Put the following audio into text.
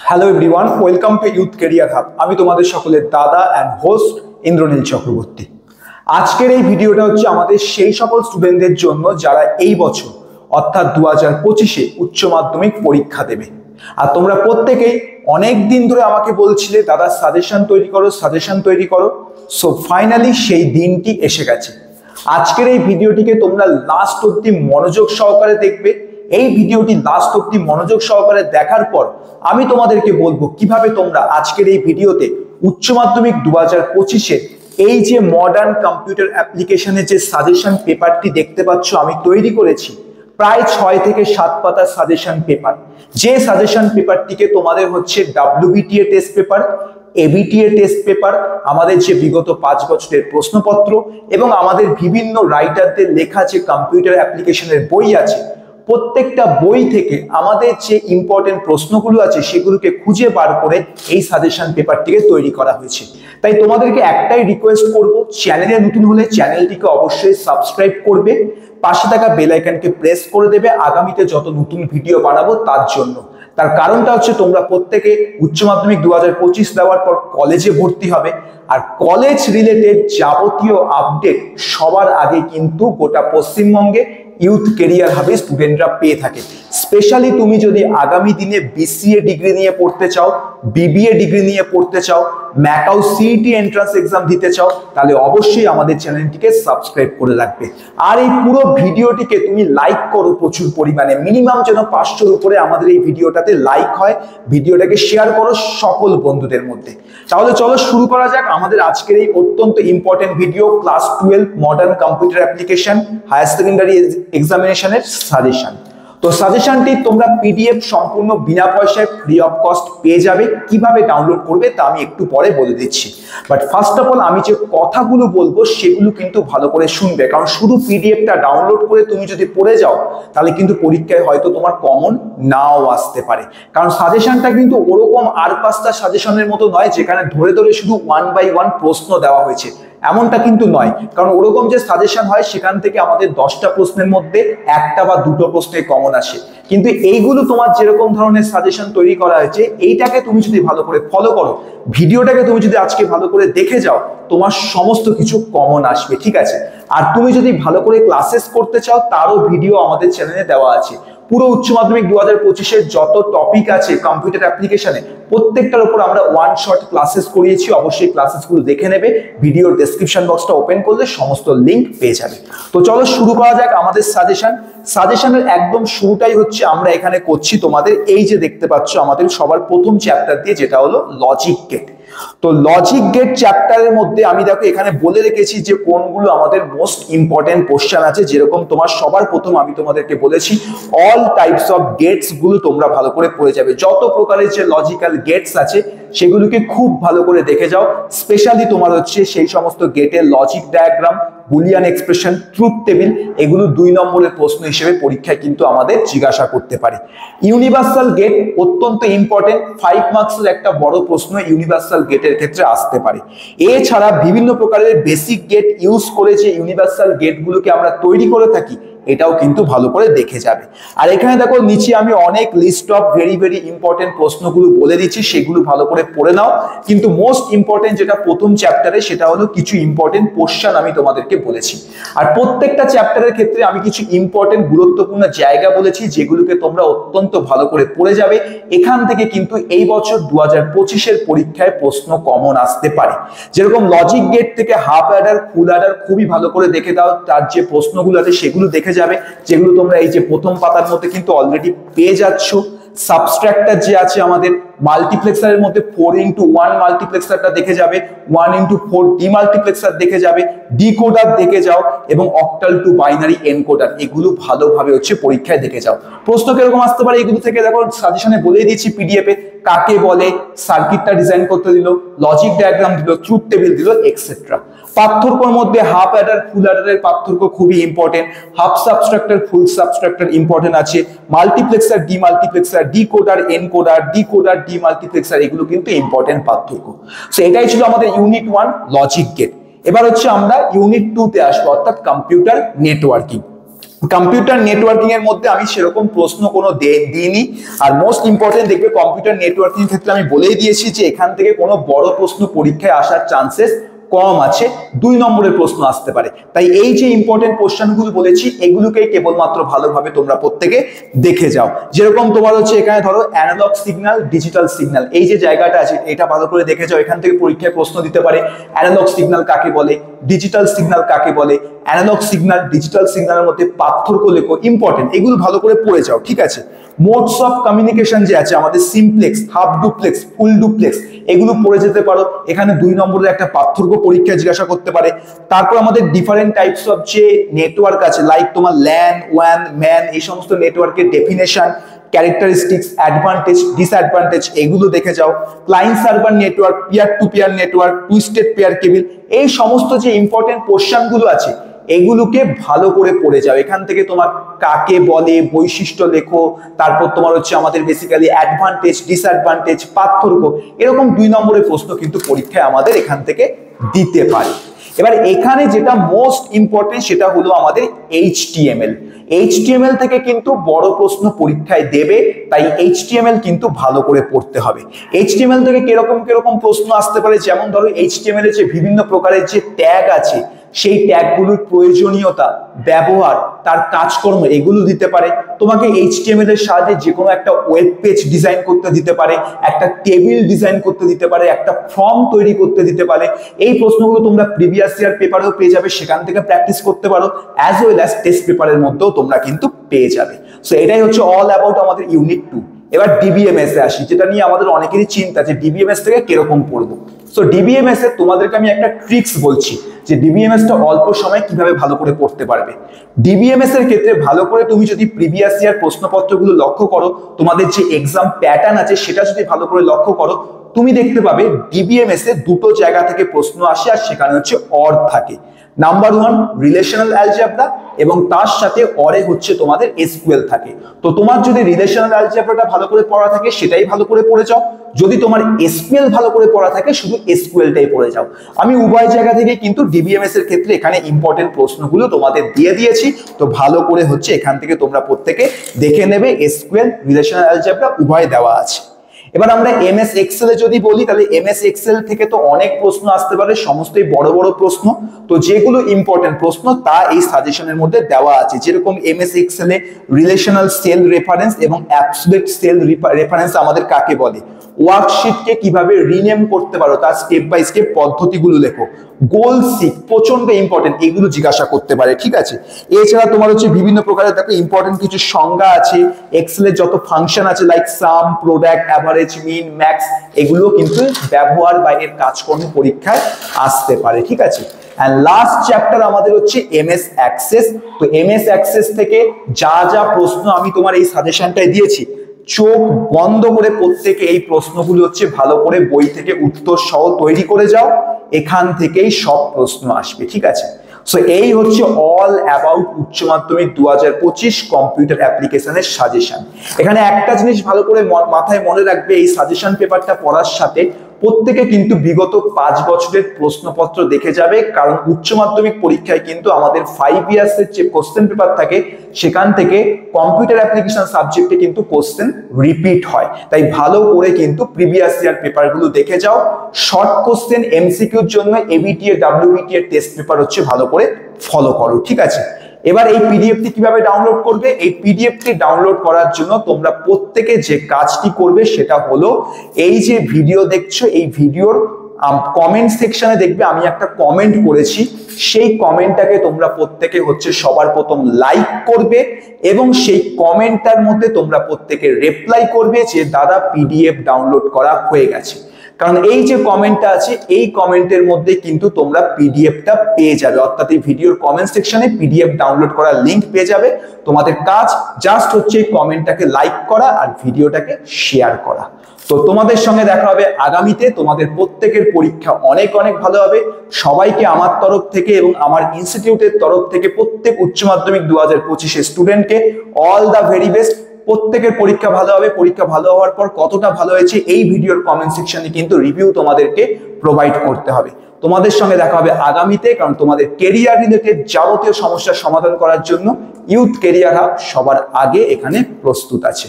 Hello everyone, welcome to youth career hub. আমি তোমাদের সকলের দাদা অ্যান্ড হোস্ট ইন্দ্রনীল চক্রবর্তী। আজকের এই ভিডিওটা হচ্ছে আমাদের সেই সকল স্টুডেন্টদের জন্য যারা এই বছর অর্থাৎ 2025-এ উচ্চ মাধ্যমিক পরীক্ষা দেবে। আর তোমরা প্রত্যেকেই অনেক দিন ধরে আমাকে বলছিলে দাদা সাজেশন তৈরি করো, সাজেশন তৈরি করো। সো ফাইনালি সেই দিনটি এসে গেছে। আজকের এই ভিডিওটিকে তোমরা লাস্ট অব্দি মনোযোগ সহকারে দেখবে। এই ভিডিওটি লাস্ট অব্দি মনোযোগ সহকারে দেখার পর আমি তোমাদেরকে বলবো কিভাবে তোমরা আজকের এই ভিডিওতে উচ্চ মাধ্যমিক 2025-এ এই যে মডার্ন কম্পিউটার অ্যাপ্লিকেশনের যে সাজেশন পেপারটি দেখতে পাচ্ছ আমি তৈরি করেছি, প্রায় 6 থেকে 7 পাতার সাজেশন পেপার। যে সাজেশন পেপারটিকে তোমাদের হচ্ছে WBTA test paper, ABTA test paper, আমাদের যে বিগত 5 বছরের প্রশ্নপত্র এবং আমাদের বিভিন্ন রাইটারদের লেখা যে কম্পিউটার অ্যাপ্লিকেশনের বই আছে, প্রত্যেকটা বই থেকে আমাদের যে ইম্পর্টেন্ট প্রশ্নগুলো আছে সেগুলোকে খুঁজে বার করে এই সাজেশন পেপারটিকে তৈরি করা হয়েছে। তাই তোমাদেরকে একটাই রিকোয়েস্ট করব, চ্যানেলে নতুন হলে চ্যানেলটিকে অবশ্যই সাবস্ক্রাইব করবে, পাশে থাকা বেল আইকনকে প্রেস করে দেবে আগামীতে যত নতুন ভিডিও বানাবো তার জন্য। তার কারণটা হচ্ছে তোমরা প্রত্যেকে উচ্চ মাধ্যমিক 2025 দেওয়ার পর কলেজে ভর্তি হবে, আর কলেজ রিলেটেড যাবতীয় আপডেট সবার আগে কিন্তু গোটা পশ্চিমবঙ্গে ইউথ ক্যারিয়ার হাবে স্টুডেন্টরা পেয়ে থাকে। স্পেশালি তুমি যদি আগামী দিনে BCA ডিগ্রি নিয়ে পড়তে চাও, BBA ডিগ্রি নিয়ে পড়তে চাও, ম্যাকাউ CET এন্ট্রান্স এক্সাম দিতে চাও, তাহলে অবশ্যই আমাদের চ্যানেলটিকে সাবস্ক্রাইব করে রাখবে। আর এই পুরো ভিডিওটিকে তুমি লাইক করো প্রচুর পরিমাণে, মিনিমাম যেন 500-র উপরে আমাদের এই ভিডিওটাতে লাইক হয়। ভিডিওটাকে শেয়ার করো সকল বন্ধুদের মধ্যে। তাহলে চলো শুরু করা যাক আমাদের আজকের এই অত্যন্ত important video, class 12 modern computer application higher secondary এক্সামিনেশনের সাজেশন। তো সাজেশনটি তোমরা PDF সম্পূর্ণ বিনা পয়সায় ফ্রি অফ কস্ট পেয়ে যাবে। কিভাবে ডাউনলোড করবে তা আমি একটু পরে বলে দিচ্ছি, বাট ফার্স্ট অফ অল আমি যে কথাগুলো বলবো সেগুলো কিন্তু ভালো করে শুনবে, কারণ শুধু PDFটা ডাউনলোড করে তুমি যদি পড়ে যাও তাহলে কিন্তু পরীক্ষায় হয়তো তোমার কমন নাও আসতে পারে। কারণ সাজেশনটা কিন্তু ওরকম আর 5টা সাজেশনের মতো নয় যেখানে ধরে ধরে শুধু 1 বাই 1 প্রশ্ন দেওয়া হয়েছে, এমনটা কিন্তু নয়। কারণ ওরকম যে সাজেশন হয় সেখান থেকে আমাদের 10টা প্রশ্নের মধ্যে 1টা বা 2টো প্রশ্নে কমন আসে, কিন্তু এইগুলো তোমার যেরকম ধরনের সাজেশন তৈরি করা হয়েছে এইটাকে তুমি যদি ভালো করে ফলো করো, ভিডিওটাকে তুমি যদি আজকে ভালো করে দেখে যাও, তোমার সমস্ত কিছু কমন আসবে, ঠিক আছে? আর তুমি যদি ভালো করে ক্লাসেস করতে চাও তারও ভিডিও আমাদের চ্যানেলে দেওয়া আছে। পুরো উচ্চ মাধ্যমিক 2025-এর যত টপিক আছে কম্পিউটার অ্যাপ্লিকেশনে প্রত্যেকটার উপর আমরা ওয়ান শট ক্লাসেস করিয়েছি। অবশ্যই ক্লাসেসগুলো দেখে নেবে, ভিডিওর ডেসক্রিপশন বক্সটা ওপেন করলে সমস্ত লিংক পেয়ে যাবে। তো চলো শুরু করা যাক আমাদের সাজেশনের একদম শুরুটাই হচ্ছে আমরা এখানে করছি তোমাদের এই যে দেখতে পাচ্ছ আমাদের সবার প্রথম চ্যাপ্টার দিয়ে, যেটা হলো লজিক গেট। তো লজিক গেট চ্যাপ্টারের মধ্যে আমি দেখো এখানে বলে রেখেছি যে কোনগুলো আমাদের মোস্ট ইম্পর্টেন্ট কোশ্চেন আছে। যেরকম তোমার সবার প্রথম আমি তোমাদেরকে বলেছি অল টাইপস অফ গেটস গুলো তোমরা ভালো করে পড়ে যাবে। যত প্রকারের যে লজিক্যাল গেটস আছে সেগুলোকে খুব ভালো করে দেখে যাও। স্পেশালি তোমার হচ্ছে সেই সমস্ত গেটের logic diagram, Boolean expression, truth table, এগুলো 2 নম্বরের প্রশ্ন হিসেবে পরীক্ষায় কিন্তু আমাদের জিজ্ঞাসা করতে পারে। ইউনিভার্সাল গেট অত্যন্ত ইম্পর্টেন্ট, 5 মার্কসের একটা বড় প্রশ্ন ইউনিভার্সাল গেটের ক্ষেত্রে আসতে পারে। এছাড়া বিভিন্ন প্রকারের বেসিক গেট ইউজ করে যে ইউনিভার্সাল গেটগুলোকে আমরা তৈরি করে থাকি এটাও কিন্তু ভালো করে দেখে যাবে। আর এখানে দেখো নিচে আমি অনেক list of very very important প্রশ্নগুলো বলে দিচ্ছি, সেগুলো ভালো করে পড়ে নাও। কিন্তু মোস্ট ইম্পর্টেন্ট যেটা প্রথম চ্যাপ্টারে সেটা হলো কিছু ইম্পর্টেন্ট কোশ্চেন আমি তোমাদেরকে বলেছি। আর প্রত্যেকটা চ্যাপ্টারের ক্ষেত্রে আমি কিছু ইম্পর্টেন্ট গুরুত্বপূর্ণ জায়গা বলেছি যেগুলোকে তোমরা অত্যন্ত ভালো করে পড়ে যাবে। এখান থেকে কিন্তু এই বছর 2025-এর পরীক্ষায় প্রশ্ন কমন আসতে পারে। যেরকম লজিক গেট থেকে হাফ অ্যাডার, ফুল অ্যাডার খুবই ভালো করে দেখে দাও, তার যে প্রশ্নগুলো আছে সেগুলো দেখে যাবে, যেগুলো তোমরা এই যে প্রথম পাতার মধ্যে কিন্তু অলরেডি পেয়ে যাচ্ছ। সাবস্ট্রাক্টর যে আছে আমাদের মাল্টিপ্লেক্সারের মধ্যে 4x1 মাল্টিপ্লেক্সারটা দেখে যাবে, 1x4 ডিমাল্টিপ্লেক্সার দেখে যাবে, ডিকোডার দেখে যাও এবং অক্টাল টু বাইনারি এনকোডার, এগুলো ভালোভাবে হচ্ছে পরীক্ষায় দেখে যাও। প্রশ্ন কিরকম আসতে পারে এগুলো থেকে দেখো সাজেশনে বলে দিয়েছি PDF এ, কাকে বলে, সার্কিটটা ডিজাইন করতে দিল, লজিক ডায়াগ্রাম দিল, ট্রুথ টেবিল দিল, এক্সেট্রা। পার্থক্যের মধ্যে হাফ অ্যাডার ফুল অ্যাডারের পার্থক্য খুবই ইম্পর্টেন্ট, হাফ সাবস্ট্রাক্টর ফুল সাবস্ট্রাক্টর ইম্পর্টেন্ট আছে, multiplexer demultiplexer, decoder encoder, decoder demultiplexer, এগুলো কিন্তু ইম্পর্টেন্ট পার্থক্য। সো এটাই ছিল আমাদের ইউনিট 1 লজিক গেট। এবার হচ্ছে আমরা ইউনিট 2 তে আসবো, অর্থাৎ কম্পিউটার নেটওয়ার্কিং। কম্পিউটার নেটওয়ার্কিং এর মধ্যে আমি সেরকম প্রশ্ন কোনো দিইনি। আর মোস্ট ইম্পর্টেন্ট দেখবে কম্পিউটার নেটওয়ার্কিং ক্ষেত্রে আমি বলেই দিয়েছি যে এখান থেকে কোনো বড় প্রশ্ন পরীক্ষায় আসার চান্সেস কম আছে, 2 নম্বরের প্রশ্ন আসতে পারে। তাই এই যে ইম্পর্টেন্ট কোশ্চেনগুলো বলেছি এগুলোকে কেবলমাত্র ভালোভাবে তোমরা প্রত্যেকে দেখে যাও। যেরকম তোমার হচ্ছে এখানে ধরো অ্যানালগ সিগন্যাল, ডিজিটাল সিগন্যাল, এই যে জায়গাটা আছে এটা ভালো করে দেখে যাও। এখান থেকে পরীক্ষায় প্রশ্ন দিতে পারে অ্যানালগ সিগন্যাল কাকে বলে, ডিজিটাল সিগন্যাল কাকে বলে, অ্যানালগ সিগন্যাল ডিজিটাল সিগন্যালের মধ্যে পার্থক্য লেখো, ইম্পর্টেন্ট, এগুলো ভালো করে পড়ে যাও, ঠিক আছে। মোডস অফ কমিউনিকেশন যে আছে আমাদের simplex, half duplex, full duplex, এগুলো পড়ে যেতে পারো। এখানে 2 নম্বরের একটা পার্থক্য পরীক্ষায় জিজ্ঞাসা করতে পারে। তারপর আমাদের ডিফারেন্ট টাইপস অফ যে নেটওয়ার্ক আছে লাইক তোমার ল্যান, ওয়ান, ম্যান, এই সমস্ত নেটওয়ার্কের ডেফিনেশন, ক্যারেক্টারিস্টিক্স, অ্যাডভান্টেজ, ডিসঅ্যাডভান্টেজ, এগুলো দেখে যাও। Client server network, peer to peer network, twisted pair cable, এই সমস্ত যে ইম্পর্টেন্ট কোশ্চেনগুলো আছে এগুলোকে ভালো করে পড়ে যাও। এখান থেকে তোমার কাকে বলে বৈশিষ্ট্য লেখো, তারপর তোমার হচ্ছে আমাদের বেসিক্যালি অ্যাডভান্টেজ, ডিসঅ্যাডভান্টেজ, পার্থক্য, এরকম 2 নম্বরের প্রশ্ন কিন্তু পরীক্ষায় আমাদের এখান থেকে দিতে পারে। এবার এখানে যেটা মোস্ট ইম্পর্টেন্ট সেটা হলো আমাদের HTML। HTML থেকে কিন্তু বড় প্রশ্ন পরীক্ষায় দেবে, তাই HTML কিন্তু ভালো করে পড়তে হবে। HTML থেকে কিরকম প্রশ্ন আসতে পারে, যেমন ধরো HTML এর যে বিভিন্ন প্রকারের যে ট্যাগ আছে সেই ট্যাগগুলোর প্রয়োজনীয়তা, ব্যবহার, তার কাজকর্ম, এগুলো দিতে পারে। তোমাকে HTML এর সাহায্যে যে কোনো একটা ওয়েব পেজ ডিজাইন করতে দিতে পারে, একটা টেবিল ডিজাইন করতে দিতে পারে, একটা ফর্ম তৈরি করতে দিতে পারে। এই প্রশ্নগুলো তোমরা প্রিভিয়াস ইয়ার পেপারেও পেয়ে যাবে, সেখান থেকে প্র্যাকটিস করতে পারো, অ্যাজ ওয়েল অ্যাজ টেস্ট পেপারের মধ্যেও তোমরা কিন্তু পেয়ে যাবে। সো এটাই হচ্ছে অল অ্যাবাউট আমাদের ইউনিট 2। এবার DBMS এ আসি, যেটা নিয়ে আমাদের অনেকেরই চিন্তা যে DBMS থেকে কিরকম পড়বো। সো DBMS এ তোমাদেরকে আমি একটা ট্রিক্স বলছি যে DBMS টা অল্প সময় কিভাবে ভালো করে পড়তে পারবে। DBMS এর ক্ষেত্রে ভালো করে তুমি যদি প্রিভিয়াস ইয়ার প্রশ্নপত্রগুলো লক্ষ্য করো, তোমাদের যে এক্সাম প্যাটার্ন আছে সেটা যদি ভালো করে লক্ষ্য করো, তুমি দেখতে পাবে DBMS এ 2টো জায়গা থেকে প্রশ্ন আসে, আর সেখানে হচ্ছে অর থাকে। নাম্বার 1 রিলেশনাল অ্যালজেব্রা, এবং তার সাথে অরে হচ্ছে তোমাদের SQL থাকে। তো তোমার যদি রিলেশনাল অ্যালজেব্রাটা ভালো করে পড়া থাকে সেটাই ভালো করে পড়ে যাও, যদি তোমার SQL ভালো করে পড়া থাকে শুধু SQLটাই পড়ে যাও। আমি উভয় জায়গা থেকে কিন্তু DBMS এর ক্ষেত্রে এখানে ইম্পর্টেন্ট প্রশ্নগুলো তোমাদের দিয়ে দিয়েছি, তো ভালো করে হচ্ছে এখান থেকে তোমরা প্রত্যেকে দেখে নেবে, SQL, রিলেশনাল অ্যালজেব্রা উভয় দেওয়া আছে। এবার আমরা MS Excel এ যদি বলি, তাহলে MS Excel থেকে তো অনেক প্রশ্ন আসতে পারে, সমস্তই বড় বড় প্রশ্ন। তো যেগুলো ইম্পর্টেন্ট প্রশ্ন তা এই সাজেশনের মধ্যে দেওয়া আছে। যেরকম MS Excel এ রিলেশনাল সেল রেফারেন্স এবং অ্যাবসলিউট সেল রেফারেন্স আমাদের কাকে বলে, ওয়ার্কশিটকে কিভাবে রিনেম করতে পারো তার স্টেপ বাই স্টেপ পদ্ধতিগুলো লেখো, গোল সিক প্রচন্ড ইম্পর্টেন্ট, এগুলো জিজ্ঞাসা করতে পারে, ঠিক আছে। এছাড়া তোমার হচ্ছে বিভিন্ন প্রকারের দেখো ইম্পর্টেন্ট কিছু সংজ্ঞা আছে, এক্সেলের যত ফাংশন আছে লাইক সাম, প্রোডাক্ট, অ্যাভারেজ, মিন, ম্যাক্স, এগুলো কিন্তু ব্যবহার বাইরের কাজকর্ম পরীক্ষায় আসতে পারে, ঠিক আছে। এন্ড লাস্ট চ্যাপ্টার আমাদের হচ্ছে MS অ্যাক্সেস। তো MS অ্যাক্সেস থেকে যা যা প্রশ্ন আমি তোমার এই সাজেশনটাই দিয়েছি, চোখ বন্ধ করে প্রত্যেকে এই প্রশ্নগুলো হচ্ছে ভালো করে বই থেকে উত্তর সহ তৈরি করে যাও, এখান থেকেই সব প্রশ্ন আসবে, ঠিক আছে। সো এই হচ্ছে অল অ্যাবাউট উচ্চ মাধ্যমিক 2025 কম্পিউটার অ্যাপ্লিকেশনের সাজেশন। এখানে একটা জিনিস ভালো করে মাথায় মনে রাখবে, এই সাজেশন পেপারটা পড়ার সাথে প্রত্যেকে কিন্তু বিগত 5 বছরের প্রশ্নপত্র দেখে যাবে, কারণ উচ্চ মাধ্যমিক পরীক্ষায় কিন্তু আমাদের 5 ইয়ার্সের যে কোশ্চেন পেপার থাকে সেখান থেকে কম্পিউটার অ্যাপ্লিকেশন সাবজেক্টে কিন্তু কোশ্চেন রিপিট হয়। তাই ভালো করে কিন্তু প্রিভিয়াস ইয়ার পেপারগুলো দেখে যাও। শর্ট কোশ্চেন MCQর জন্য ABT এর WBT এর টেস্ট পেপার হচ্ছে ভালো করে ফলো করো, ঠিক আছে। এবার এই পিডিএফটি কিভাবে ডাউনলোড করবে? এই পিডিএফটি ডাউনলোড করার জন্য তোমরা প্রত্যেকে যে কাজটি করবে সেটা হলো, এই যে ভিডিও দেখছো এই ভিডিওর কমেন্ট সেকশনে দেখবে আমি একটা কমেন্ট করেছি, সেই কমেন্টটাকে তোমরা প্রত্যেকে হচ্ছে সবার প্রথম লাইক করবে এবং সেই কমেন্টটার মধ্যে তোমরা প্রত্যেকে রিপ্লাই করবে যে দাদা পিডিএফ ডাউনলোড করা হয়ে গেছে। কারণ এই যে কমেন্টটা আছে এই কমেন্টের মধ্যে কিন্তু তোমরা পিডিএফটা পেয়ে যাবে, অর্থাৎ এই ভিডিওর কমেন্ট সেকশনে পিডিএফ ডাউনলোড করার লিংক পেয়ে যাবে। তোমাদের কাজ জাস্ট হচ্ছে এই কমেন্টটাকে লাইক করা আর ভিডিওটাকে শেয়ার করা। তো তোমাদের সঙ্গে দেখা হবে আগামীতে। তোমাদের প্রত্যেকের পরীক্ষা অনেক অনেক ভালো হবে। সবাইকে আমার তরফ থেকে এবং আমার ইনস্টিটিউটের তরফ থেকে প্রত্যেক উচ্চ মাধ্যমিক 2025 স্টুডেন্টকে অল দ্য ভেরি বেস্ট। প্রত্যেকের পরীক্ষা ভালো হবে। পরীক্ষা ভালো হওয়ার পর কতটা ভালো হয়েছে এই ভিডিওর কমেন্ট সেকশনে কিন্তু রিভিউ তোমাদেরকে প্রোভাইড করতে হবে। তোমাদের সঙ্গে দেখা হবে আগামীতে, কারণ তোমাদের কেরিয়ার রিলেটেড যাবতীয় সমস্যার সমাধান করার জন্য ইউথ কেরিয়ার হাব সবার আগে এখানে প্রস্তুত আছে।